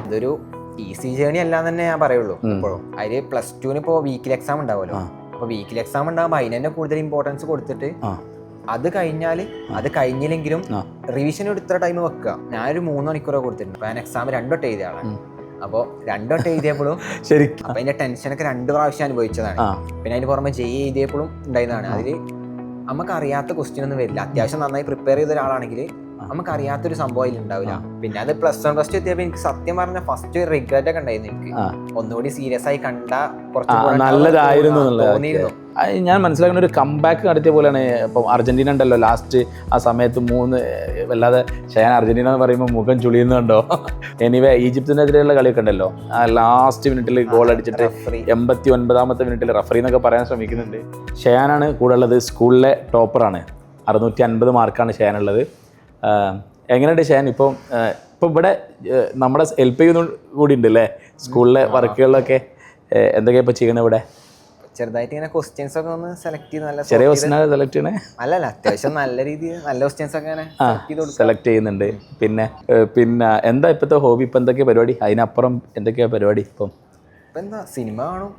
അതൊരു easy journey അല്ലാന്ന് തന്നെ ഞാൻ പറയുള്ളൂ. ഇപ്പോഴും അതിൽ +2 ഇപ്പോൾ വീക്കിലി എക്സാം ഉണ്ടാവുമല്ലോ. അപ്പോൾ വീക്കിലി എക്സാം ഉണ്ടാകുമ്പോൾ അതിന് തന്നെ കൂടുതൽ ഇമ്പോർട്ടൻസ് കൊടുത്തിട്ട് അത് കഴിഞ്ഞാൽ അത് കഴിഞ്ഞില്ലെങ്കിലും റിവിഷന് ഇത്ര ടൈം വെക്കുക. ഞാനൊരു 3 മണിക്കൂറൊക്കെ കൊടുത്തിട്ടുണ്ട്. അപ്പോൾ ഞാൻ എക്സാം 2 വട്ടം എഴുതിയ ആളാണ്. അപ്പോൾ 2 വട്ടം എഴുതിയപ്പോഴും അപ്പം അതിൻ്റെ ടെൻഷനൊക്കെ 2 പ്രാവശ്യം അനുഭവിച്ചതാണ്. പിന്നെ അതിന് പുറമെ എഴുതിയപ്പോഴും ഉണ്ടായിരുന്നതാണ്. അതിൽ നമുക്ക് അറിയാത്ത ക്വസ്റ്റ്യൻ ഒന്നും വരില്ല. അത്യാവശ്യം നന്നായി പ്രിപ്പയർ ചെയ്ത ഒരാളാണെങ്കിൽ നമുക്ക് അറിയാത്തൊരു സംഭവം അതിൽ ഉണ്ടാവില്ല. പിന്നെ അത് +1 +2 എത്തിയപ്പോൾ എനിക്ക് സത്യം പറഞ്ഞ ഫസ്റ്റ് റിഗ്രറ്റ് ഒക്കെ ഉണ്ടായിരുന്നു. എനിക്ക് ഒന്നുകൂടി സീരിയസ് ആയി കണ്ട നല്ലതായിരുന്നു തോന്നിയിരുന്നു. ഞാൻ മനസ്സിലാക്കുന്ന ഒരു കംബാക്ക് നടത്തിയ പോലെയാണ്. ഇപ്പം അർജന്റീന ഉണ്ടല്ലോ ലാസ്റ്റ് ആ സമയത്ത് 3 വല്ലാതെ ഷയാൻ അർജന്റീന എന്ന് പറയുമ്പോൾ മുഖം ചുളിയുന്നുണ്ടോ. എനിവേ ഈജിപ്തിനെതിരെയുള്ള കളിയൊക്കെ ഉണ്ടല്ലോ, ആ ലാസ്റ്റ് മിനിറ്റിൽ ഗോൾ അടിച്ചിട്ട് 89ാമത്തെ മിനിറ്റിൽ റഫറി എന്നൊക്കെ പറയാൻ ശ്രമിക്കുന്നുണ്ട്. ഷയാനാണ് കൂടെ ഉള്ളത്. സ്കൂളിലെ ടോപ്പറാണ്. 650 മാർക്കാണ് ഷയാനുള്ളത്. എങ്ങനെയുണ്ട് ഷയാൻ? ഇപ്പം ഇവിടെ നമ്മുടെ LP കൂടി ഉണ്ട് അല്ലേ സ്കൂളിലെ വർക്കുകളിലൊക്കെ? എന്തൊക്കെയാണ് ഇപ്പോൾ ചെയ്യണത് ഇവിടെ? ചെറുതായിട്ട് ഇങ്ങനെ ക്വസ്റ്റ്യൻസ് ഒക്കെ ഒന്ന് സെലക്ട് ചെയ്ത് നല്ല ചെറിയ ക്വസ്റ്റ്യൻ സെലക്ട് ചെയ്യണേ? അല്ലല്ല, അത്യാവശ്യം നല്ല രീതിയിൽ നല്ല ക്വസ്റ്റ്യൻസ് ഒക്കെ സെലക്ട് ചെയ്യുന്നുണ്ട്. പിന്നെ എന്താ ഇപ്പോഴത്തെ ഹോബി? ഇപ്പം എന്തൊക്കെയാ പരിപാടി? അതിനപ്പുറം എന്തൊക്കെയാ പരിപാടി ഇപ്പം? എന്താ, സിനിമ കാണും,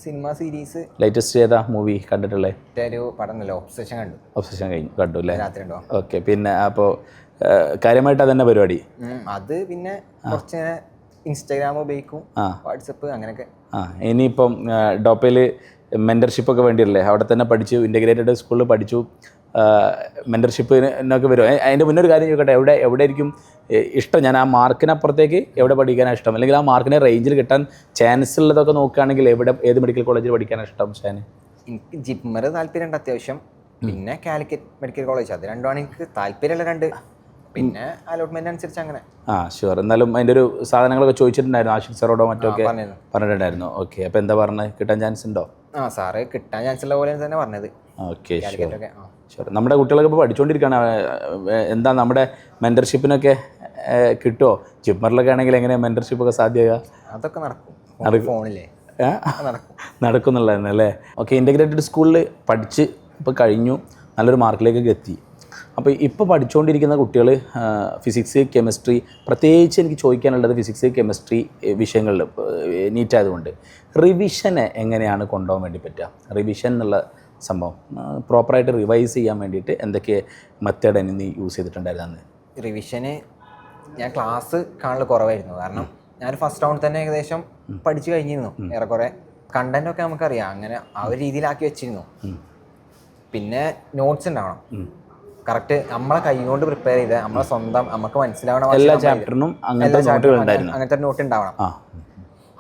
സിനിമ സീരീസ്. ലേറ്റസ്റ്റ് ഏതാ മൂവി കണ്ടിട്ടുള്ളത്? ഒരു പടം ഒബ്സഷൻ കണ്ടു. ഒബ്സഷൻ കണ്ടു അല്ലേ? രാത്രി ഉണ്ടോ? ഓക്കെ. പിന്നെ അപ്പോൾ കാര്യമായിട്ട് അതന്നെ പരിപാടി? അത് പിന്നെ കുറച്ച് ഇൻസ്റ്റാഗ്രാം ഉപയോഗിക്കും, വാട്സപ്പ് അങ്ങനെയൊക്കെ. ഇനിയിപ്പം ഡോപ്പയിൽ മെൻറ്റർഷിപ്പൊക്കെ വേണ്ടിയല്ലേ? അവിടെ തന്നെ പഠിച്ചു, ഇൻ്റഗ്രേറ്റഡ് സ്കൂളിൽ പഠിച്ചു, മെൻറ്റർഷിപ്പിനൊക്കെ വരും. അതിൻ്റെ മുന്നേ ഒരു കാര്യം ചോദിക്കട്ടെ, എവിടെ ആയിരിക്കും ഇഷ്ടം? ഞാൻ ആ മാർക്കിനപ്പുറത്തേക്ക് എവിടെ പഠിക്കാനാണ് ഇഷ്ടം? അല്ലെങ്കിൽ ആ മാർക്കിനെ റേഞ്ചിൽ കിട്ടാൻ ചാൻസ് ഉള്ളതൊക്കെ നോക്കുകയാണെങ്കിൽ ഏത് മെഡിക്കൽ കോളേജിൽ പഠിക്കാനാണ് ഇഷ്ടം ഷാന്? എനിക്ക് ജിപ്മർ താല്പര്യമുണ്ട് അത്യാവശ്യം. പിന്നെ കാലിക്കറ്റ് മെഡിക്കൽ കോളേജ്, അത് രണ്ടുമാണ് എനിക്ക് താല്പര്യമുള്ള 2. പിന്നെ അലോട്ട്മെന്റ് അനുസരിച്ച് അങ്ങനെ. ഷുവർ. എന്നാലും അതിൻ്റെ ഒരു സാധനങ്ങളൊക്കെ ചോദിച്ചിട്ടുണ്ടായിരുന്നു ആഷിഖ് സാറോടോ മറ്റൊക്കെ പറഞ്ഞിട്ടുണ്ടായിരുന്നു. ഓക്കെ. അപ്പോൾ എന്താ പറഞ്ഞത്? കിട്ടാൻ ചാൻസ് ഉണ്ടോ? സാറ് കിട്ടാൻ ചാൻസ് ഉള്ള പോലെ തന്നെ പറഞ്ഞത്. Okay, sure. നമ്മുടെ കുട്ടികളൊക്കെ ഇപ്പോൾ പഠിച്ചുകൊണ്ടിരിക്കുകയാണ്. എന്താ നമ്മുടെ മെൻറ്റർഷിപ്പിനൊക്കെ കിട്ടുമോ? ജിപ്മറിലൊക്കെ ആണെങ്കിൽ എങ്ങനെയാണ് മെൻറ്റർഷിപ്പൊക്കെ സാധ്യത? അതൊക്കെ നടക്കും, ഫോണിലേ നടക്കുന്നുള്ളതല്ലേ? ഓക്കെ. ഇൻ്റഗ്രേറ്റഡ് സ്കൂളിൽ പഠിച്ച് ഇപ്പോൾ കഴിഞ്ഞു, നല്ലൊരു മാർക്കിലേക്കൊക്കെ എത്തി. അപ്പോൾ ഇപ്പോൾ പഠിച്ചുകൊണ്ടിരിക്കുന്ന കുട്ടികൾ ഫിസിക്സ്, കെമിസ്ട്രി, പ്രത്യേകിച്ച് എനിക്ക് ചോദിക്കാനുള്ളത് ഫിസിക്സ്, കെമിസ്ട്രി വിഷയങ്ങളിൽ നീറ്റായതുകൊണ്ട് റിവിഷനെ എങ്ങനെയാണ് കൊണ്ടുപോകാൻ വേണ്ടി പറ്റുക? റിവിഷൻ എന്നുള്ള സംഭവം പ്രോപ്പറായിട്ട് റിവൈസ് ചെയ്യാൻ വേണ്ടിയിട്ട് എന്തൊക്കെ മെത്തേഡ് നീ യൂസ് ചെയ്തിട്ടുണ്ടായിരുന്നു? റിവിഷന് ഞാൻ ക്ലാസ് കാണൽ കുറവായിരുന്നു. കാരണം ഞാൻ ഫസ്റ്റ് റൗണ്ട് തന്നെ ഏകദേശം പഠിച്ചു കഴിഞ്ഞിരുന്നു. ഏറെക്കുറെ കണ്ടൻറ്റൊക്കെ നമുക്കറിയാം, അങ്ങനെ ആ ഒരു രീതിയിലാക്കി വെച്ചിരുന്നു. പിന്നെ നോട്ട്സ് ഉണ്ടാവണം കറക്റ്റ്, നമ്മളെ കൈ കൊണ്ട് പ്രിപ്പയർ ചെയ്ത് നമ്മളെ സ്വന്തം നമുക്ക് മനസ്സിലാവണം. എല്ലാ ചാപ്റ്ററിനും അങ്ങനത്തെ നോട്ട് ഉണ്ടാവണം.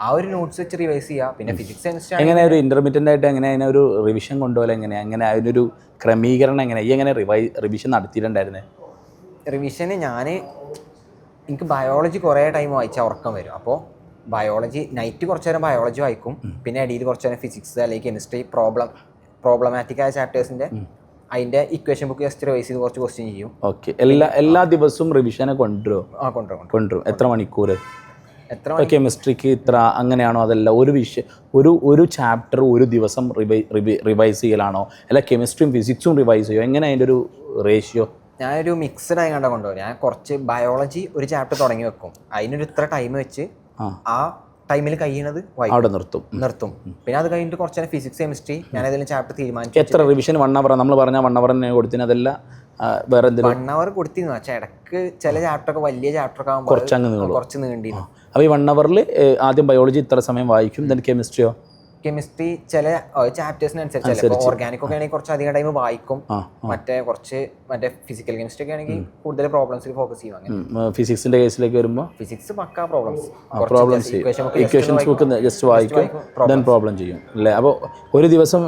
ആ ഒരു നോട്ട്സ് വെച്ച് റിവൈസ് ചെയ്യുക. പിന്നെ ഫിസിക്സ് കെമിസ്ട്രി എങ്ങനെ ഒരു ഇന്റർമീഡിയറ്റ് ആയിട്ട് എങ്ങനെ അതിനൊരു റിവിഷൻ കൊണ്ടുപോലെ എങ്ങനെ അതിനൊരു ക്രമീകരണം എങ്ങനെ റിവിഷൻ നടത്തിയിട്ടുണ്ടായിരുന്നത്? റിവിഷന് എനിക്ക് ബയോളജി കുറേ ടൈം വായിച്ചാൽ ഉറക്കം വരും. അപ്പോൾ ബയോളജി നൈറ്റ് കുറച്ച് നേരം ബയോളജി വായിക്കും. പിന്നെ ഇടയിൽ കുറച്ച് നേരം ഫിസിക്സ് അല്ലെങ്കിൽ കെമിസ്ട്രി പ്രോബ്ലമാറ്റിക് ആയ ചാപ്റ്റേഴ്സിൻ്റെ അതിൻ്റെ ഇക്വേഷൻ ബുക്ക് ജസ്റ്റ് റിവൈസ് ചെയ്ത് കുറച്ച് ക്വസ്റ്റ്യൻ ചെയ്യും. ഓക്കെ. എല്ലാ ദിവസവും റിവിഷനെ കൊണ്ടുവരും? എത്ര മണിക്കൂർ? കെമിസ്ട്രിക്ക് ഇത്ര അങ്ങനെയാണോ? അതല്ല ഒരു ചാപ്റ്റർ ഒരു ദിവസം റിവൈസ് ചെയ്യലാണോ? അല്ല കെമിസ്ട്രിയും ഫിസിക്സും റിവൈസ് ചെയ്യുമോ? എങ്ങനെ അതിൻ്റെ ഒരു റേഷ്യോ? ഞാനൊരു മിക്സഡ് ആയി കൊണ്ടുപോകും. ഞാൻ കുറച്ച് ബയോളജി ഒരു ചാപ്റ്റർ തുടങ്ങി വെക്കും. അതിനൊരു ഇത്ര ടൈം വെച്ച് ആ ടൈമിൽ കഴിയുന്നത് അവിടെ നിർത്തും. പിന്നെ അത് കഴിഞ്ഞിട്ട് കുറച്ച് നേരം ഫിസിക്സ് കെമിസ്ട്രി ഞാൻ ഏതെങ്കിലും ചാപ്റ്റർ തീരുമാനിച്ചു. എത്ര റിവിഷൻ? 1 അവർ നമ്മൾ പറഞ്ഞ 1 അവർ തന്നെ കൊടുത്തിന്? അതല്ല വേറെ എന്തെങ്കിലും? 1 അവർ കൊടുത്തിരുന്നു. പക്ഷേ ഇടയ്ക്ക് ചില ചാപ്റ്ററൊക്കെ വലിയ ചാപ്റ്ററൊക്കെ ആകുമ്പോൾ കുറച്ച് നീണ്ടിരുന്നു. അപ്പോൾ ഈ 1 അവറിൽ ആദ്യം ബയോളജി ഇത്ര സമയം വായിക്കും, ദെൻ കെമിസ്ട്രിയോ? കെമിസ്ട്രി ചില ചാപ്റ്റേഴ്സിനനുസരിച്ച് ഓർഗാനിക് ഒക്കെ ആണെങ്കിൽ കുറച്ച് അധികം ടൈം വായിക്കും. മറ്റേ ഫിസിക്കൽ കെമിസ്ട്രി ഒക്കെ ആണെങ്കിൽ കൂടുതൽ പ്രോബ്ലംസിൽ ഫോക്കസ് ചെയ്യും. അങ്ങനെ ഫിസിക്സിന്റെ കേസിലേക്ക് വരുമ്പോൾ ഫിസിക്സ് പക്കാ പ്രോബ്ലംസ് ഇക്വേഷൻസ് ബുക്ക് ജസ്റ്റ് വായിക്കും, ദെൻ പ്രോബ്ലം ചെയ്യും അല്ലേ? അപ്പോൾ ഒരു ദിവസം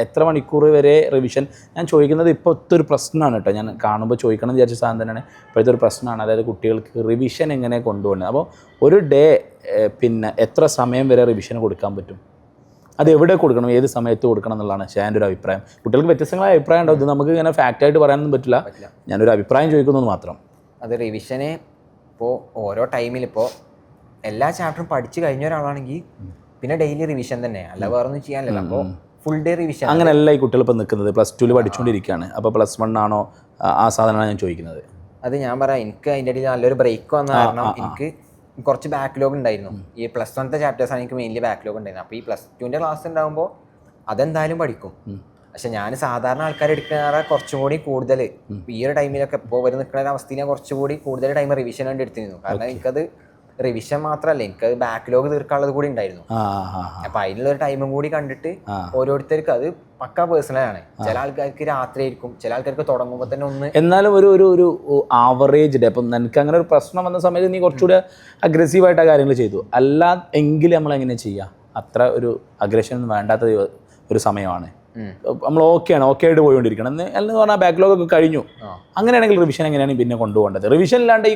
എത്ര മണിക്കൂർ വരെ റിവിഷൻ? ഞാൻ ചോദിക്കുന്നത് ഇപ്പോൾ ഒത്തൊരു പ്രശ്നമാണ് കേട്ടോ, ഞാൻ കാണുമ്പോൾ ചോദിക്കണം വിചാരിച്ച സാധനം തന്നെയാണ്. ഇപ്പോഴത്തെ ഒരു പ്രശ്നമാണ്, അതായത് കുട്ടികൾക്ക് റിവിഷൻ എങ്ങനെ കൊണ്ടുപോകുന്നത്. അപ്പോൾ ഒരു ഡേ പിന്നെ എത്ര സമയം വരെ റിവിഷന് കൊടുക്കാൻ പറ്റും? അത് എവിടെ കൊടുക്കണം, ഏത് സമയത്ത് കൊടുക്കണം എന്നുള്ളതാണ് ഷാൻ്റെ ഒരു അഭിപ്രായം. കുട്ടികൾക്ക് വ്യത്യസ്തങ്ങളായ അഭിപ്രായം ഉണ്ടാവും. ഇത് നമുക്ക് ഇങ്ങനെ ഫാക്റ്റായിട്ട് പറയാനൊന്നും പറ്റില്ല. ഞാനൊരു അഭിപ്രായം ചോദിക്കുന്നത് മാത്രം. അത് റിവിഷന് ഇപ്പോൾ ഓരോ ടൈമിൽ ഇപ്പോൾ എല്ലാ ചാപ്റ്ററും പഠിച്ചു കഴിഞ്ഞ ഒരാളാണെങ്കിൽ പിന്നെ ഡെയിലി റിവിഷൻ തന്നെ, അല്ല വേറെ ഒന്നും ചെയ്യാനില്ല. അപ്പോൾ ഫുൾ ഡേ റിവിഷൻ അങ്ങനെയല്ല ഈ കുട്ടികൾ ഇപ്പോൾ നിൽക്കുന്നത്. +2 പഠിച്ചുകൊണ്ടിരിക്കുകയാണ്. അപ്പോൾ +1 ആണോ ആ സാധനമാണ് ഞാൻ ചോദിക്കുന്നത്? അത് ഞാൻ പറയാം, എനിക്ക് അതിൻ്റെ ഇടയിൽ നല്ലൊരു ബ്രേക്ക് വന്ന കാരണം എനിക്ക് കുറച്ച് ബാക്ക്ലോഗ് ഉണ്ടായിരുന്നു. ഈ +1 ചാപ്റ്റേഴ്സാണ് എനിക്ക് മെയിൻലി ബാക്ക്ലോഗ് ഉണ്ടായിരുന്നത്. അപ്പോൾ ഈ +2 ക്ലാസ് ഉണ്ടാകുമ്പോൾ അതെന്തായാലും പഠിക്കും. പക്ഷെ ഞാൻ സാധാരണ ആൾക്കാർ എടുക്കുന്ന കുറച്ചും കൂടി കൂടുതൽ ഈ ഒരു ടൈമിലൊക്കെ ഇപ്പോൾ വരെ നിൽക്കുന്ന അവസ്ഥയിൽ ഞാൻ കുറച്ചുകൂടി കൂടുതൽ ടൈം റിവിഷൻ വേണ്ടി എടുത്തിരുന്നു. കാരണം എനിക്കത് റിവിഷൻ മാത്രമല്ല, എനിക്കത് ബാക്ക്ലോഗ് തീർക്കാനുള്ളത് കൂടി ഉണ്ടായിരുന്നു. അപ്പൊ അതിനുള്ളൊരു ടൈമും കൂടി കണ്ടിട്ട് ഓരോരുത്തർക്ക് അത് പക്കാ പേഴ്സണലാണ്. ചില ആൾക്കാർക്ക് രാത്രി ആയിരിക്കും, ചില ആൾക്കാർക്ക് തുടങ്ങുമ്പോൾ തന്നെ ഒന്ന്. എന്നാലും ഒരു ആവറേജ് ഡേ. അപ്പം നിനക്ക് അങ്ങനെ ഒരു പ്രശ്നം വന്ന സമയത്ത് നീ കുറച്ചുകൂടെ അഗ്രസീവായിട്ട് ആ കാര്യങ്ങൾ ചെയ്തു. അല്ല എങ്കിൽ നമ്മൾ എങ്ങനെ ചെയ്യാം? അത്ര ഒരു അഗ്രഷൻ ഒന്നും വേണ്ടാത്ത ഒരു സമയമാണ്. നമ്മൾ ഓക്കെ ആയിട്ട് പോയിക്കൊണ്ടിരിക്കണം എന്ന് പറഞ്ഞാൽ ബാക്ക്ലോഗ് ഒക്കെ കഴിഞ്ഞു. അങ്ങനെയാണെങ്കിൽ റിവിഷൻ എങ്ങനെയാണ് പിന്നെ കൊണ്ടുപോകേണ്ടത്? റിവിഷൻ ഇല്ലാണ്ട് ഈ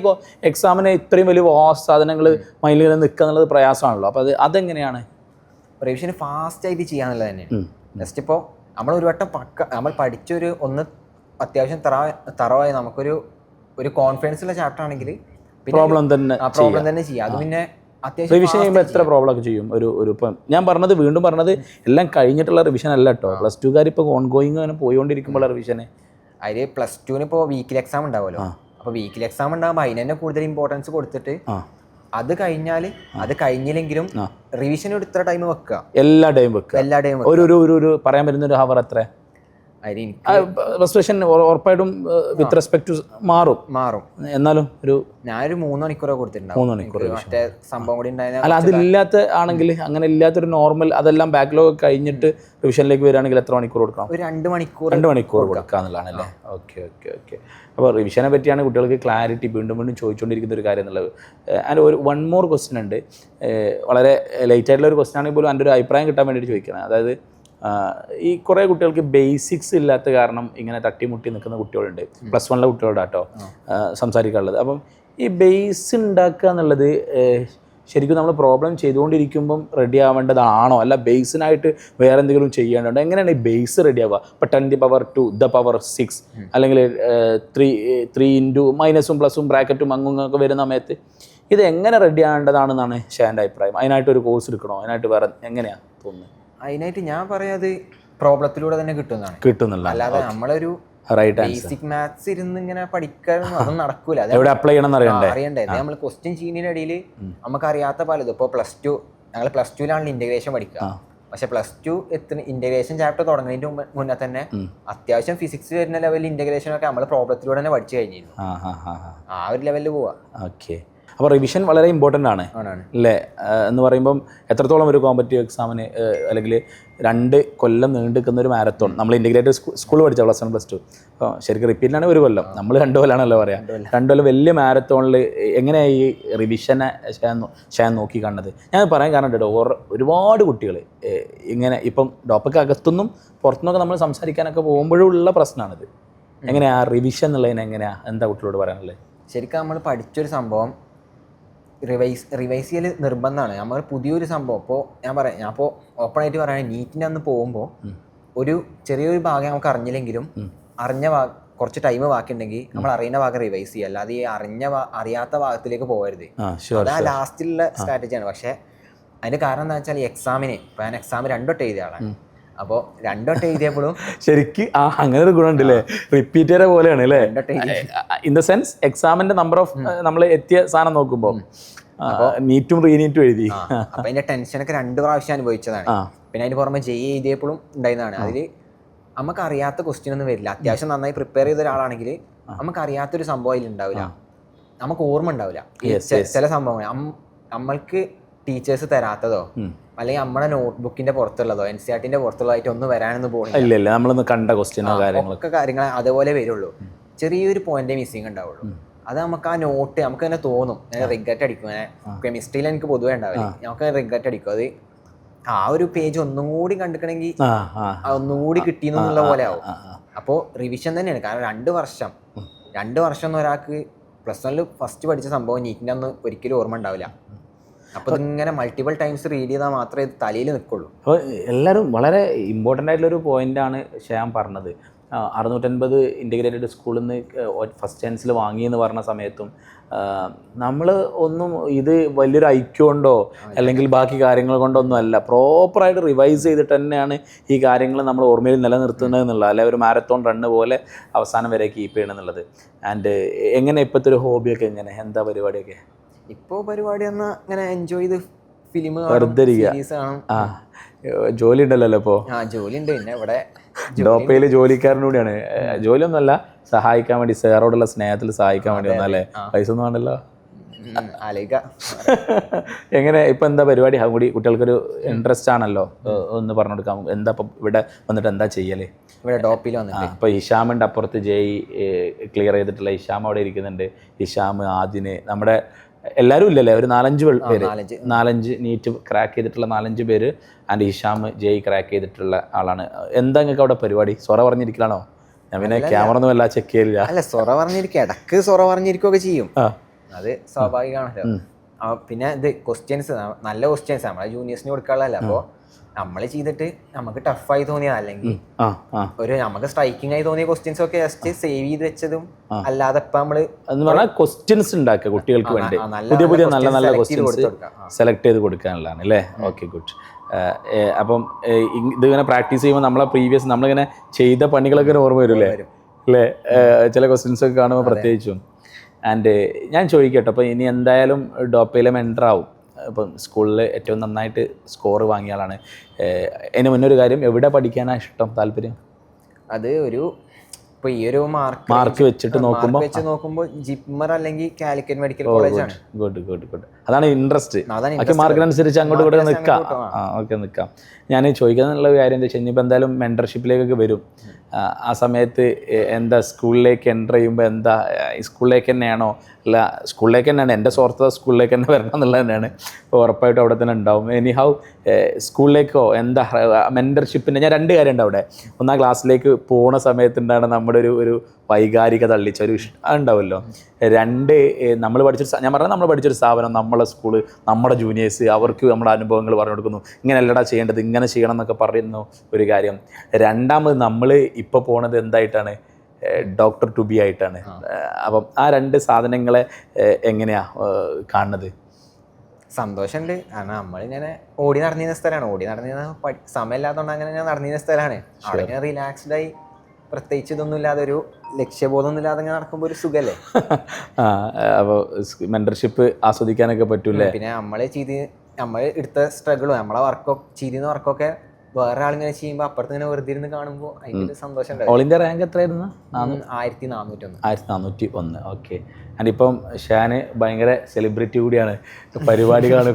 എക്സാമിന് ഇത്രയും വലിയ വാസ്റ്റ് സാധനങ്ങൾ മൈൻഡിൽ നിൽക്കുക എന്നുള്ളത് പ്രയാസമാണല്ലോ. അപ്പോൾ അതെങ്ങനെയാണ്? റിവിഷൻ ഫാസ്റ്റ് ആയിട്ട് ചെയ്യാന്നുള്ളത് തന്നെയാണ്. ജസ്റ്റ് ഇപ്പോൾ നമ്മൾ ഒരു വട്ടം നമ്മൾ പഠിച്ചൊരു അത്യാവശ്യം തറവായി നമുക്കൊരു കോൺഫിഡൻസ് ഉള്ള ചാപ്റ്റർ ആണെങ്കിൽ പ്രോബ്ലം തന്നെ ചെയ്യാം. അത് പിന്നെ റിവിഷൻ ചെയ്യുമ്പോൾ എത്ര പ്രോബ്ലം ഒക്കെ ചെയ്യും? ഒരു ഇപ്പം ഞാൻ വീണ്ടും പറഞ്ഞത് എല്ലാം കഴിഞ്ഞിട്ടുള്ള റിവിഷൻ അല്ല കേട്ടോ. +2 ഇപ്പോൾ ഓൺഗോയിങ് അങ്ങനെ പോയിക്കൊണ്ടിരിക്കുമ്പോൾ റിവിഷന് അതിൽ +2 ഇപ്പോൾ വീക്കിലി എക്സാം ഉണ്ടാവുമല്ലോ. അപ്പോൾ വീക്കിലി എക്സാം ഉണ്ടാകുമ്പോൾ അതിന് തന്നെ കൂടുതൽ ഇമ്പോർട്ടൻസ് കൊടുത്തിട്ട് അത് കഴിഞ്ഞില്ലെങ്കിലും റിവിഷൻ ഇത്ര ടൈം വെക്കുക. എല്ലാ ടൈം ഒരു പറയാൻ പറ്റുന്ന ഒരു ഹവർ എത്ര? ഫ്രസ്ട്രേഷൻ ഉറപ്പായിട്ടും വിത്ത് റെസ്പെക്ട് ടു മാറും. എന്നാലും ഞാനൊരു 3 മണിക്കൂറൊക്കെ കൊടുത്തിട്ടുണ്ടാവും. 3 മണിക്കൂർ മറ്റേ സംഭവം കൂടി അല്ല, അതില്ലാത്ത ആണെങ്കിൽ അങ്ങനെ ഇല്ലാത്തൊരു നോർമൽ അതെല്ലാം ബാക്ക്ലോഗ് കഴിഞ്ഞിട്ട് റിവിഷനിലേക്ക് വരികയാണെങ്കിൽ എത്ര മണിക്കൂർ കൊടുക്കണം? ഒരു 2 മണിക്കൂർ കൊടുക്കുക എന്നുള്ളതാണല്ലേ. ഓക്കെ. അപ്പോൾ റിവിഷനെ പറ്റിയാണ് കുട്ടികൾക്ക് ക്ലാരിറ്റി വീണ്ടും ചോദിച്ചുകൊണ്ടിരിക്കുന്ന ഒരു കാര്യം എന്നുള്ളത്. അതിൻ്റെ ഒരു 1 more ക്വസ്റ്റ്യൻ ഉണ്ട്. വളരെ ലേറ്റ് ആയിട്ടുള്ള ഒരു ക്വസ്റ്റ്യൻ ആണെങ്കിൽ പോലും എൻ്റെ ഒരു അഭിപ്രായം കിട്ടാൻ വേണ്ടിയിട്ട് ചോദിക്കണം. അതായത് ഈ കുറേ കുട്ടികൾക്ക് ബേസിക്സ് ഇല്ലാത്ത കാരണം ഇങ്ങനെ തട്ടിമുട്ടി നിൽക്കുന്ന കുട്ടികളുണ്ട്. +1 കുട്ടികളുടെ കേട്ടോ സംസാരിക്കാനുള്ളത്. അപ്പം ഈ ബേസ് ഉണ്ടാക്കുക എന്നുള്ളത് ശരിക്കും നമ്മൾ പ്രോബ്ലം ചെയ്തുകൊണ്ടിരിക്കുമ്പം റെഡി ആവേണ്ടതാണോ, അല്ല ബേസിനായിട്ട് വേറെ എന്തെങ്കിലും ചെയ്യേണ്ടതുണ്ടോ? എങ്ങനെയാണ് ഈ ബേസ് റെഡി ആവുക? ഇപ്പോൾ 10⁻²⁶ അല്ലെങ്കിൽ 3 ഇൻറ്റു മൈനസും പ്ലസും ബ്രാക്കറ്റും അങ്ങൊക്കെ വരുന്ന സമയത്ത് ഇത് എങ്ങനെ റെഡി ആവേണ്ടതാണെന്നാണ് ഷാൻ്റെ അഭിപ്രായം? അതിനായിട്ടൊരു കോഴ്സ് എടുക്കണോ? അതിനായിട്ട് വേറെ എങ്ങനെയാണ് തോന്നുന്നത്? അതിനായിട്ട് ഞാൻ പറയാത് പ്രോബ്ലത്തിലൂടെ തന്നെ കിട്ടുന്നതാണ്. അല്ലാതെ നമ്മളൊരു ബേസിക് മാത്സ് ഇരുന്ന് ഇങ്ങനെ പഠിക്കാനൊന്നും അതൊന്നും നടക്കൂല. അപ്ലൈ ചെയ്യണം അറിയണ്ടേ. നമ്മൾ ക്വസ്റ്റ്യൻ ചെയ്യുന്നതിന്റെ ഇടയിൽ നമുക്ക് അറിയാത്ത പലതും. ഇപ്പോൾ ഞങ്ങൾ +2 ഇന്റഗ്രേഷൻ പഠിക്കുക. പക്ഷെ +2 ഇന്റഗ്രേഷൻ ചാപ്റ്റർ തുടങ്ങുന്നതിന് മുന്നേ തന്നെ അത്യാവശ്യം ഫിസിക്സ് വരുന്ന ലെവലിൽ ഇന്റഗ്രേഷൻ ഒക്കെ നമ്മൾ പ്രോബ്ലത്തിലൂടെ തന്നെ പഠിച്ചു കഴിഞ്ഞിരുന്നു. ആ ഒരു ലെവലിൽ പോവാ. ഓക്കെ. അപ്പോൾ റിവിഷൻ വളരെ ഇമ്പോർട്ടൻ്റ് ആണ് അല്ലേ? എന്ന് പറയുമ്പം എത്രത്തോളം ഒരു കോമ്പറ്റീവ് എക്സാമിന് അല്ലെങ്കിൽ 2 കൊല്ലം നീണ്ടു നിൽക്കുന്ന ഒരു മാരത്തോൺ നമ്മൾ ഇൻറ്റിഗ്രേറ്റഡ് സ്കൂൾ പഠിച്ച +1 +2 അപ്പോൾ ശരിക്കും റിപ്പീറ്റിലാണ് 1 കൊല്ലം, നമ്മൾ 2 കൊല്ലമാണല്ലോ പറയാം. 2 കൊല്ലം വലിയ മാരത്തോണിൽ എങ്ങനെയാണ് ഈ റിവിഷനെ ഷാൻ നോക്കി കാണുന്നത്? ഞാൻ പറയാൻ കാരണം കേട്ടോ, ഒരുപാട് കുട്ടികൾ ഇങ്ങനെ ഇപ്പം ടോപ്പിക്ക് അകത്തുനിന്നും പുറത്തുനിന്നൊക്കെ നമ്മൾ സംസാരിക്കാനൊക്കെ പോകുമ്പോഴുള്ള പ്രശ്നമാണിത്. എങ്ങനെയാ റിവിഷൻ എന്നുള്ളതിന് എന്താ കുട്ടികളോട് പറയാനുള്ളത്? ശരിക്കും നമ്മൾ പഠിച്ചൊരു സംഭവം റിവൈസ് ചെയ്യൽ നിർബന്ധമാണ്. നമ്മൾ പുതിയൊരു സംഭവം ഇപ്പോൾ ഞാൻ ഇപ്പോൾ ഓപ്പണായിട്ട് പറയുകയാണെങ്കിൽ നീറ്റിൻ്റെ അന്ന് പോകുമ്പോൾ ഒരു ചെറിയൊരു ഭാഗം നമുക്ക് അറിഞ്ഞില്ലെങ്കിലും കുറച്ച് ടൈം ബാക്കിയുണ്ടെങ്കിൽ നമ്മൾ അറിയുന്ന ഭാഗം റിവൈസ് ചെയ്യുക. അല്ലാതെ ഈ അറിയാത്ത ഭാഗത്തിലേക്ക് പോകരുത്. അത് ലാസ്റ്റിലുള്ള സ്ട്രാറ്റജിയാണ്. പക്ഷേ അതിൻ്റെ കാരണം എന്താ വെച്ചാൽ ഈ എക്സാമിന് ഇപ്പോൾ ഞാൻ എക്സാം 2 വട്ടം എഴുതിയ ആളാണ്. അപ്പോൾ 2 വട്ടം എഴുതിയപ്പോഴും ശരിക്കും അങ്ങനെ ഒരു ഗുണമുണ്ടല്ലേ, റിപ്പീറ്ററെ പോലെയാണ് അല്ലേ? ഇൻ ദ സെൻസ് എക്സാമിന്റെ നമ്പർ ഓഫ് നമ്മൾ എത്തിയ സാധനം നോക്കുമ്പോൾ നീറ്റും റീനീറ്റും എഴുതി. അപ്പൊ അതിന്റെ ടെൻഷനൊക്കെ 2 പ്രാവശ്യം അനുഭവിച്ചതാണ്. പിന്നെ അതിന് പുറമെ എഴുതിയപ്പോഴും ഉണ്ടായിരുന്നതാണ്. അതിൽ നമുക്ക് അറിയാത്ത ക്വസ്റ്റ്യൻ ഒന്നും വരില്ല. അത്യാവശ്യം നന്നായി പ്രിപ്പയർ ചെയ്ത ഒരാളാണെങ്കിൽ നമുക്ക് അറിയാത്തൊരു സംഭവം അതിൽ ഉണ്ടാവില്ല, നമുക്ക് ഓർമ്മ ഉണ്ടാവില്ല. ചില സംഭവങ്ങൾ നമ്മൾക്ക് ടീച്ചേഴ്സ് തരാത്തതോ അല്ലെങ്കിൽ നമ്മുടെ നോട്ട്ബുക്കിന്റെ പുറത്തുള്ളതോ NCERTന്റെ പുറത്തുള്ളതായിട്ട് ഒന്നും വരാനൊന്നും പോകുന്നില്ല. നമ്മളൊന്ന് കണ്ട ക്വസ്റ്റ്യനോ കാര്യങ്ങൾ അതുപോലെ വരുള്ളൂ. ചെറിയൊരു പോയിന്റ് മിസ്സിങ് ഉണ്ടാവുള്ളൂ. അത് നമുക്ക് ആ നോട്ട് നമുക്ക് തന്നെ തോന്നും, റിഗ്രറ്റ് അടിക്കും. കെമിസ്ട്രിയിൽ എനിക്ക് പൊതുവേ ഉണ്ടാവില്ല, നമുക്ക് റിഗ്രറ്റ് അടിക്കും. അത് ആ ഒരു പേജ് ഒന്നും കൂടി കണ്ടിക്കണമെങ്കിൽ ഒന്നുകൂടി കിട്ടിയെന്നുള്ള പോലെ ആവും. അപ്പോൾ റിവിഷൻ തന്നെയാണ്. കാരണം 2 വർഷം ഒന്നും ഒരാൾക്ക് +1 ഫസ്റ്റ് പഠിച്ച സംഭവം നീറ്റിൻ്റെ അന്ന് ഒരിക്കലും ഓർമ്മ ഉണ്ടാവില്ല. അപ്പോൾ ഇതിങ്ങനെ മൾട്ടിപ്പിൾ ടൈംസ് റീഡ് ചെയ്താൽ മാത്രമേ ഇത് തലയിൽ നിൽക്കുള്ളൂ. അപ്പോൾ എല്ലാവരും വളരെ ഇമ്പോർട്ടൻ്റ് ആയിട്ടുള്ളൊരു പോയിൻ്റാണ് ഷ്യാം പറഞ്ഞത്. 650 ഇൻറ്റിഗ്രേറ്റഡ് സ്കൂളിൽ നിന്ന് ഫസ്റ്റ് ചാൻസിൽ വാങ്ങിയെന്ന് പറഞ്ഞ സമയത്തും നമ്മൾ ഒന്നും ഇത് വലിയൊരു ഐക്യം കൊണ്ടോ അല്ലെങ്കിൽ ബാക്കി കാര്യങ്ങൾ കൊണ്ടോ ഒന്നും അല്ല, പ്രോപ്പറായിട്ട് റിവൈസ് ചെയ്തിട്ട് തന്നെയാണ് ഈ കാര്യങ്ങൾ നമ്മൾ ഓർമ്മയിൽ നിലനിർത്തുന്നത് എന്നുള്ളത്. അല്ലെ ഒരു മാരത്തോൺ റണ്ണ് പോലെ അവസാനം വരെ കീപ്പ് ചെയ്യണം എന്നുള്ളത്. ആൻഡ് എങ്ങനെ ഇപ്പോഴത്തെ ഒരു ഹോബിയൊക്കെ എന്താ പരിപാടിയൊക്കെ? ഇപ്പൊ പരിപാടി എന്നാ ഇങ്ങനെ എൻജോയ് ചെയ്ത് ഫിലിം സീരീസ് കാണും. ജോലി ഉണ്ടല്ലോ ഇപ്പോ. ജോലി ഉണ്ട്. പിന്നെ ഇവിടെ ഡോപ്പയില് ജോലിക്കാരനൂടെയാണ്. ജോലിയൊന്നുമല്ല, സഹായിക്കാൻ വേണ്ടി, സാറോടുള്ള സ്നേഹത്തിൽ സഹായിക്കാൻ വേണ്ടി വന്നാലേ, പൈസ ഒന്നും വേണ്ടല്ലോ. എങ്ങനെ ഇപ്പൊ എന്താ പരിപാടി? കൂടി കുട്ടികൾക്കൊരു ഇൻട്രസ്റ്റ് ആണല്ലോ, ഒന്ന് പറഞ്ഞു കൊടുക്കാം. എന്താ ഇപ്പൊ ഇവിടെ വന്നിട്ട് എന്താ ചെയ്യല്? ഇവിടെ ഡോപ്പിൽ വന്നിട്ട് ഇപ്പൊ ഹിഷാമിന്റെ അപ്പുറത്ത് ജയ് ക്ലിയർ ചെയ്തിട്ടുള്ള ഹിഷാം അവിടെ ഇരിക്കുന്നുണ്ട്. ഹിഷാം, ആദിന്, നമ്മുടെ എല്ലാവരും ഇല്ലല്ലേ, ഒരു 4-5 പേര്, 4-5 നീറ്റ് ക്രാക്ക് ചെയ്തിട്ടുള്ള 4-5 പേര്. ആൻഡ് ഹിഷാം, ജയ് ക്രാക്ക് ചെയ്തിട്ടുള്ള ആളാണ്. എന്താ നിങ്ങൾക്ക് അവിടെ പരിപാടി? സൊറ പറഞ്ഞിരിക്കലാണോ? ഞാൻ പിന്നെ ക്യാമറ ഒന്നും എല്ലാം ചെക്ക് ചെയ്യില്ല. അല്ല, സൊറ പറഞ്ഞിരിക്കുക, ഇടക്ക് സൊറ പറഞ്ഞിരിക്കുകയൊക്കെ ചെയ്യും. അത് സ്വാഭാവികമാണല്ലോ. പിന്നെ ഇത് ക്വസ്റ്റ്യൻസ്, നല്ല ക്വസ്റ്റ്യൻസ് നമ്മളെ ജൂനിയേഴ്സിന് കൊടുക്കാനുള്ളതല്ല. അപ്പോൾ നമ്മൾ ചെയ്തിട്ട് നമുക്ക് ടഫായി തോന്നിയ, അല്ലെങ്കിൽ ഒരു നമുക്ക് സ്ട്രൈക്കിംഗ് ആയി തോന്നിയ ക്വസ്റ്റ്യൻസ് ഒക്കെ ജസ്റ്റ് സേവ് ചെയ്ത് വെച്ചതും അല്ലാതെ ഇപ്പൊ നമ്മള് ക്വസ്റ്റ്യൻസ് ഉണ്ടാക്കുക കുട്ടികൾക്ക് വേണ്ടി, പുതിയ പുതിയ നല്ല നല്ല ക്വസ്റ്റ്യൻസ് സെലക്ട് ചെയ്ത് കൊടുക്കാനുള്ളതാണ് അല്ലേ? Okay, good. അപ്പം ഇതിങ്ങനെ പ്രാക്ടീസ് ചെയ്യുമ്പോൾ നമ്മളെ പ്രീവിയസ് നമ്മളിങ്ങനെ ചെയ്ത പണികളൊക്കെ ഓർമ്മ വരും അല്ലേ? ചില ക്വസ്റ്റ്യൻസ് ഒക്കെ കാണുമ്പോൾ പ്രത്യേകിച്ചും. ആൻഡ് ഞാൻ ചോദിക്കട്ടെ, അപ്പോൾ ഇനി എന്തായാലും ഡോപ്പയിലെ മെൻറ്റർ ആവും. ഇപ്പം സ്കൂളിൽ ഏറ്റവും നന്നായിട്ട് സ്കോർ വാങ്ങിയ ആളാണ്. അതിന് മുന്നൊരു കാര്യം, എവിടെ പഠിക്കാനാണ് ഇഷ്ടം, താല്പര്യം? അത് ഒരു ഇപ്പോൾ ഈ ഒരു മാർക്ക് വെച്ചിട്ട് നോക്കുമ്പോൾ ജിപ്മർ അല്ലെങ്കിൽ കാലിക്കറ്റ് മെഡിക്കൽ കോളേജാണ്. Good good good. അതാണ് ഇൻട്രസ്റ്റ്. മാർക്കിനനുസരിച്ച് അങ്ങോട്ട് കൂടെ നിൽക്കാം. ഓക്കെ, നിൽക്കാം. ഞാൻ ചോദിക്കാന്നുള്ള കാര്യം എന്താ വെച്ചാൽ, ഇനിയിപ്പോൾ എന്തായാലും മെൻറ്റർഷിപ്പിലേക്കൊക്കെ വരും. ആ സമയത്ത് എന്താ സ്കൂളിലേക്ക് എൻ്റർ ചെയ്യുമ്പോൾ എന്താ, സ്കൂളിലേക്ക് തന്നെയാണോ? അല്ല, സ്കൂളിലേക്ക് തന്നെയാണ്. എൻ്റെ സ്വാർത്ഥത സ്കൂളിലേക്ക് തന്നെ വരണം എന്നുള്ളത് തന്നെയാണ്. അപ്പോൾ ഉറപ്പായിട്ടും അവിടെ തന്നെ ഉണ്ടാവും. എനി ഹൗ സ്കൂളിലേക്കോ എന്താ മെൻറ്റർഷിപ്പിൻ്റെ, ഞാൻ 2 കാര്യമുണ്ട് അവിടെ. ഒന്നാം ക്ലാസ്സിലേക്ക് പോണ സമയത്തുണ്ടാണ് നമ്മുടെ ഒരു വൈകാരിക തള്ളിച്ച ഒരു ഉണ്ടാവുമല്ലോ. 2, നമ്മൾ പഠിച്ചൊരു സ്ഥാപനം, നമ്മളെ സ്കൂള്, നമ്മുടെ ജൂനിയേഴ്സ്, അവർക്ക് നമ്മുടെ അനുഭവങ്ങൾ പറഞ്ഞു കൊടുക്കുന്നു. ഇങ്ങനെ അല്ലടാ ചെയ്യേണ്ടത്, ഇങ്ങനെ ചെയ്യണം എന്നൊക്കെ പറയുന്നു ഒരു കാര്യം. രണ്ടാമത് നമ്മൾ ഇപ്പോൾ പോണത് എന്തായിട്ടാണ്? ഡോക്ടർ ടു ബി ആയിട്ടാണ്. അപ്പം ആ 2 സാധനങ്ങളെ എങ്ങനെയാ കാണുന്നത്? സന്തോഷമുണ്ട്. കാരണം നമ്മളിങ്ങനെ ഓടി നടന്നിരുന്ന സ്ഥലമാണ്. സമയമില്ലാത്തതുകൊണ്ട് അങ്ങനെ ഞാൻ നടന്നിരുന്ന സ്ഥലമാണ്. അവിടെ ഇങ്ങനെ റിലാക്സ്ഡ് ആയി, പ്രത്യേകിച്ച് ഇതൊന്നും ഇല്ലാതെ, ഒരു ലക്ഷ്യബോധമൊന്നും ഇല്ലാതെ ഇങ്ങനെ നടക്കുമ്പോൾ ഒരു സുഖമല്ലേ. അപ്പോൾ മെൻറ്റർഷിപ്പ് ആസ്വദിക്കാനൊക്കെ പറ്റൂലേ? പിന്നെ നമ്മൾ എടുത്ത സ്ട്രഗിളും നമ്മളെ ചെയ്തിരുന്ന വർക്കൊക്കെ വേറെ ആളിങ്ങനെ ചെയ്യുമ്പോൾ അപ്പുറത്ത് ഇങ്ങനെ വെറുതെ ഇരുന്ന് കാണുമ്പോൾ അതിൻ്റെ സന്തോഷം ഉണ്ടാവും. ഓൾ ഇന്ത്യ റാങ്ക് എത്രയായിരുന്നു? 1401. ഓക്കെ. ആൻഡ് ഇപ്പം ഷാന് ഭയങ്കര സെലിബ്രിറ്റി കൂടിയാണ്. പരിപാടികളാണ്,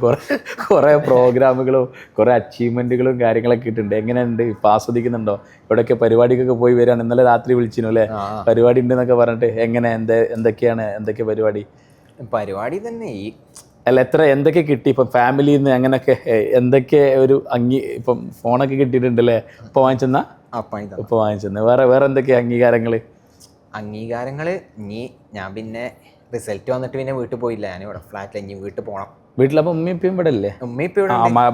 കുറേ പ്രോഗ്രാമുകളും കുറേ അച്ചീവ്മെൻറ്റുകളും കാര്യങ്ങളൊക്കെ ഇട്ടുണ്ട്. എങ്ങനെയുണ്ട്, ഇപ്പം ആസ്വദിക്കുന്നുണ്ടോ? ഇവിടെയൊക്കെ പരിപാടിക്കൊക്കെ പോയി വരികയാണ്. ഇന്നലെ രാത്രി വിളിച്ചിരുന്നു അല്ലേ, പരിപാടി ഉണ്ടെന്നൊക്കെ പറഞ്ഞിട്ട്. എങ്ങനെ, എന്തൊക്കെ പരിപാടി തന്നെ ഈ അല്ല, എന്തൊക്കെ കിട്ടി ഇപ്പം ഫാമിലിയിൽ നിന്ന്? അങ്ങനെയൊക്കെ എന്തൊക്കെ ഒരു ഇപ്പം ഫോണൊക്കെ കിട്ടിയിട്ടുണ്ടല്ലേ ഇപ്പോൾ വാങ്ങിച്ചെന്ന? വേറെ എന്തൊക്കെ അംഗീകാരങ്ങൾ ഇനി ഞാൻ പിന്നെ റിസൾട്ട് വന്നിട്ട് പിന്നെ വീട്ടിൽ പോയില്ല. ഞാൻ ഇവിടെ ഫ്ലാറ്റിൽ ഇനി വീട്ടിൽ പോകണം. വീട്ടിലപ്പോൾ ഉമ്മയും ഇവിടെ അല്ലേ?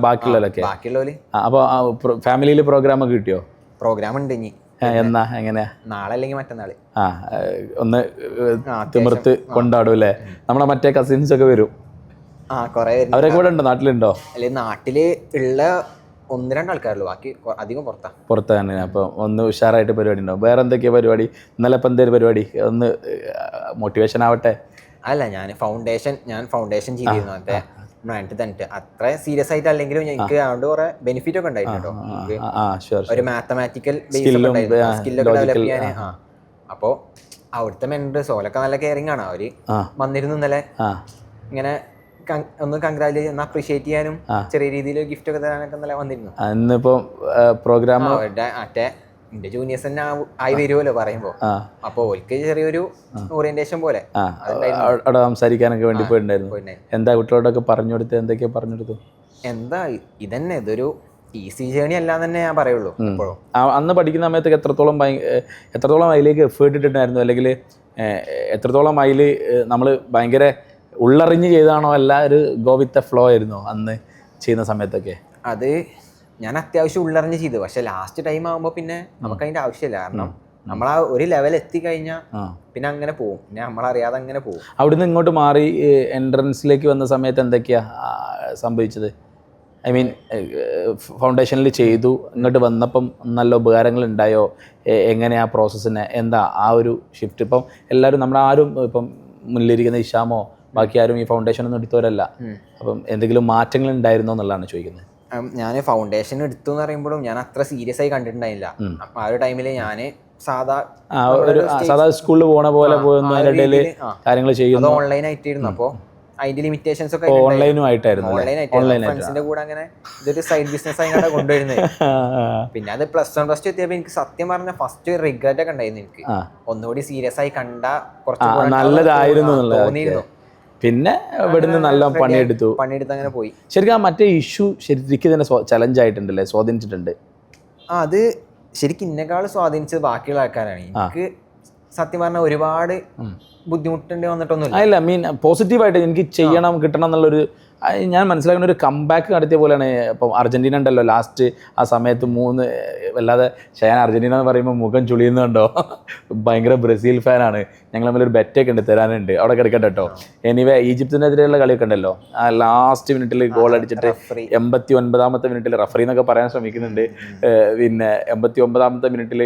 ബാക്കിയുള്ളവരൊക്കെ? ബാക്കിയുള്ളവര്. അപ്പോൾ ഫാമിലിയിൽ പ്രോഗ്രാം ഒക്കെ കിട്ടിയോ? പ്രോഗ്രാം ഉണ്ട് ഇനി. എന്നാ, എങ്ങനെയാ? നാളെ അല്ലെങ്കിൽ മറ്റന്നാൾ. ഒന്ന് തിമിർത്ത് കൊണ്ടാടും അല്ലേ? നമ്മളെ മറ്റേ കസിൻസ് ഒക്കെ വരും. അവരൊക്കെ ഇവിടെ ഉണ്ടോ? നാട്ടിലുണ്ടോ? അല്ലെ, നാട്ടില് ഉള്ള 1-2 ആൾക്കാരുള്ളൂ, ബാക്കി അധികം പുറത്താണ്. അപ്പൊ ഒന്ന് ഉഷാറായിട്ട് പരിപാടി ഉണ്ടാവും. വേറെ എന്തൊക്കെയാ പരിപാടി? ഇന്നലെ ഇപ്പം എന്തേലും പരിപാടി? ഒന്ന് മോട്ടിവേഷൻ ആവട്ടെ. അല്ല, ഞാൻ ഫൗണ്ടേഷൻ ചെയ്തിരുന്നു. മറ്റേ അത്ര സീരിയസ് ആയിട്ട് അല്ലെങ്കിലും എനിക്ക് അതുകൊണ്ട് കുറെ ബെനിഫിറ്റ് ഒക്കെ ഉണ്ടായിരുന്നു. ഒരു മാത്തമാറ്റിക്കൽ സ്കില്ലൊക്കെ ഡെവലപ്പ് ചെയ്യാൻ. അപ്പോൾ അവിടുത്തെ മെന്റേഴ്സ് ഓലൊക്കെ നല്ല കെയറിങ് ആണ്. അവര് വന്നിരുന്നു ഇന്നലെ, ഇങ്ങനെ ഒന്ന് കൺഗ്രാജുലേറ്റ് അപ്രീഷിയേറ്റ് ചെയ്യാനും ചെറിയ രീതിയിൽ ഗിഫ്റ്റ് ഒക്കെ തരാനൊക്കെ നല്ല വന്നിരുന്നു. പ്രോഗ്രാം മറ്റേ എന്റെ ജൂനിയേഴ്സ് തന്നെ ആയി വരുമല്ലോ പറയുമ്പോ, അപ്പൊ ഓൽക്ക് ചെറിയൊരു ഓറിയന്റേഷൻ പോലെ അവിടെ സംസാരിക്കാനൊക്കെ വേണ്ടി പോയിട്ടുണ്ടായിരുന്നു. എന്താ കുട്ടികളോടൊക്കെ പറഞ്ഞു കൊടുത്ത്? എന്തൊക്കെയാ പറഞ്ഞു കൊടുത്തു? എന്താ ഇതന്നെ, ഇതൊരു ഈസി ജേണി അല്ലാന്ന് തന്നെ ഞാൻ പറയുള്ളൂ. അന്ന് പഠിക്കുന്ന സമയത്തൊക്കെ എത്രത്തോളം അതിലേക്ക് എഫേർട്ട് ഇട്ടിട്ടുണ്ടായിരുന്നു? അല്ലെങ്കിൽ എത്രത്തോളം അതിൽ നമ്മൾ ഭയങ്കര ഉള്ളറിഞ്ഞ് ചെയ്താണോ, അല്ല ഒരു ഗോ വിത്ത് ഫ്ലോ ആയിരുന്നോ അന്ന് ചെയ്യുന്ന സമയത്തൊക്കെ? അത് ഞാൻ അത്യാവശ്യം ഉള്ളറിഞ്ഞ് ചെയ്തു. പക്ഷെ ലാസ്റ്റ് ടൈം ആകുമ്പോൾ പിന്നെ നമുക്ക് അതിന്റെ ആവശ്യമില്ല. കാരണം നമ്മൾ ആ ഒരു ലെവൽ എത്തിക്കഴിഞ്ഞാൽ പിന്നെ അങ്ങനെ പോകും, പിന്നെ നമ്മളറിയാതെ അങ്ങനെ പോകും. അവിടുന്ന് ഇങ്ങോട്ട് മാറി എൻട്രൻസിലേക്ക് വന്ന സമയത്ത് എന്തൊക്കെയാ സംഭവിച്ചത്? ഐ മീൻ, ഫൗണ്ടേഷനിൽ ചെയ്തു, ഇങ്ങോട്ട് വന്നപ്പം നല്ല ഉപകാരങ്ങൾ ഉണ്ടായോ? എങ്ങനെയാ പ്രോസസ്സിനെ? എന്താ ആ ഒരു ഷിഫ്റ്റ്? ഇപ്പം എല്ലാവരും നമ്മളാരും ഇപ്പം മുന്നിലിരിക്കുന്ന ഇഷാമോ ബാക്കി ആരും ഈ ഫൗണ്ടേഷൻ ഒന്നും എടുത്തവരല്ല. അപ്പം എന്തെങ്കിലും മാറ്റങ്ങൾ ഉണ്ടായിരുന്നോ എന്നുള്ളതാണ് ചോദിക്കുന്നത്. ഞാൻ ഫൗണ്ടേഷൻ എടുത്തു എന്ന് പറയുമ്പോഴും ഞാൻ അത്ര സീരിയസ് ആയി കണ്ടിട്ടുണ്ടായില്ല. അപ്പൊ ആ ഒരു ടൈമിൽ ഞാൻ സാധാ സ്കൂളിൽ പോണ പോലെ പോകുന്നതിനിടയിൽ കാര്യങ്ങൾ ചെയ്യുന്നു. ഓൺലൈൻ ആയിട്ടായിരുന്നു. അപ്പോൾ അതിന്റെ ലിമിറ്റേഷൻസ് ഒക്കെ ഓൺലൈനും ആയിട്ടായിരുന്നു. ഫ്രണ്ട്സിന്റെ കൂടെ അങ്ങനെ ഇതൊരു സൈഡ് ബിസിനസ് ആയി കൊണ്ടുവരുന്നത്. പിന്നെ അത് +1 +2 എത്തിയപ്പോൾ എനിക്ക് സത്യം പറഞ്ഞ ഫസ്റ്റ് റിഗ്രറ്റ് ഒക്കെ ഉണ്ടായിരുന്നു. എനിക്ക് ഒന്നുകൂടി സീരിയസ് ആയി കണ്ട കുറച്ച് നല്ലതായിരുന്നു തോന്നിയിരുന്നു. പിന്നെ ഇവിടുന്ന് നല്ല പണിയെടുത്ത് അങ്ങനെ പോയി. ശരിക്കും ആ മറ്റേ ഇഷ്യൂ ശരിക്കും തന്നെ ചലഞ്ച് ആയിട്ടുണ്ടല്ലേ, സ്വാധീനിച്ചിട്ടുണ്ട്? അത് ശരിക്കും ഇന്നേക്കാൾ സ്വാധീനിച്ചത് ബാക്കിയുള്ള ആൾക്കാരാണ്. എനിക്ക് സത്യം പറഞ്ഞാൽ ഒരുപാട് ബുദ്ധിമുട്ടുണ്ട് വന്നിട്ടൊന്നുമില്ല. ഇല്ല, മീൻ പോസിറ്റീവായിട്ട് എനിക്ക് ചെയ്യണം കിട്ടണം എന്നുള്ളൊരു ഞാൻ മനസ്സിലാക്കുന്ന ഒരു കംബാക്ക് നടത്തിയ പോലെയാണ്. ഇപ്പം അർജന്റീന ഉണ്ടല്ലോ ലാസ്റ്റ് ആ സമയത്ത് 3 വല്ലാതെ ഷയാൻ അർജന്റീന എന്ന് പറയുമ്പോൾ മുഖം ചുളിയുന്നുണ്ടോ? ഭയങ്കര ബ്രസീൽ ഫാനാണ്. ഞങ്ങൾ തമ്മിലൊരു ബെറ്റൊക്കെ ഉണ്ട്, തരാനുണ്ട്, അവിടെ കിടക്കട്ടെ കേട്ടോ. എനിവേ ഈജിപ്തിനെതിരെയുള്ള കളിയൊക്കെ ഉണ്ടല്ലോ, ആ ലാസ്റ്റ് മിനിറ്റിൽ ഗോൾ അടിച്ചിട്ട് 89ാമത്തെ മിനിറ്റിൽ റഫറി എന്നൊക്കെ പറയാൻ ശ്രമിക്കുന്നുണ്ട്. പിന്നെ 89ാമത്തെ മിനിറ്റിൽ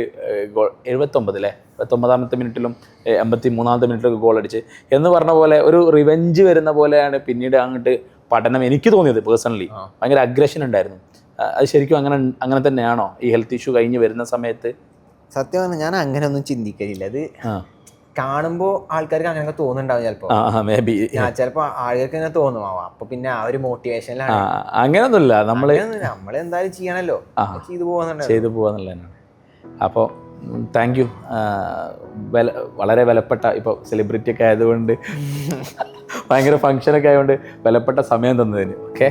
ഗോൾ 79ാമത്തെ മിനിറ്റിലും 83ാമത്തെ മിനിറ്റിലൊക്കെ ഗോൾ അടിച്ച് എന്ന് പറഞ്ഞ പോലെ ഒരു റിവെഞ്ച് വരുന്ന പോലെയാണ് പിന്നീട് അങ്ങോട്ട് പഠനം എനിക്ക് തോന്നിയത്. പേഴ്സണലി ഭയങ്കര അഗ്രഷൻ ഉണ്ടായിരുന്നു. അത് ശരിക്കും അങ്ങനെ തന്നെയാണോ ഈ ഹെൽത്ത് ഇഷ്യൂ കഴിഞ്ഞ് വരുന്ന സമയത്ത്? സത്യം പറഞ്ഞാൽ ഞാൻ അങ്ങനെ ഒന്നും ചിന്തിക്കലില്ല. അത് കാണുമ്പോൾ ആൾക്കാർക്ക് അങ്ങനെ തോന്നുന്നുണ്ടാവും. ചിലപ്പോ ആളുകൾക്ക് ഇങ്ങനെ തോന്നുമാവാം. അപ്പൊ പിന്നെ ആ ഒരു മോട്ടിവേഷനിലാണ്. അങ്ങനെയൊന്നുമില്ല, നമ്മളെന്തായാലും ചെയ്യണല്ലോ, ചെയ്തു പോവാന്നുള്ളതാണ്. അപ്പോൾ താങ്ക് യു. വളരെ വിലപ്പെട്ട, ഇപ്പോൾ സെലിബ്രിറ്റി ഒക്കെ ആയതുകൊണ്ട് ഭയങ്കര ഫങ്ഷനൊക്കെ ആയതുകൊണ്ട് വിലപ്പെട്ട സമയം തന്നതിന്. ഓക്കെ.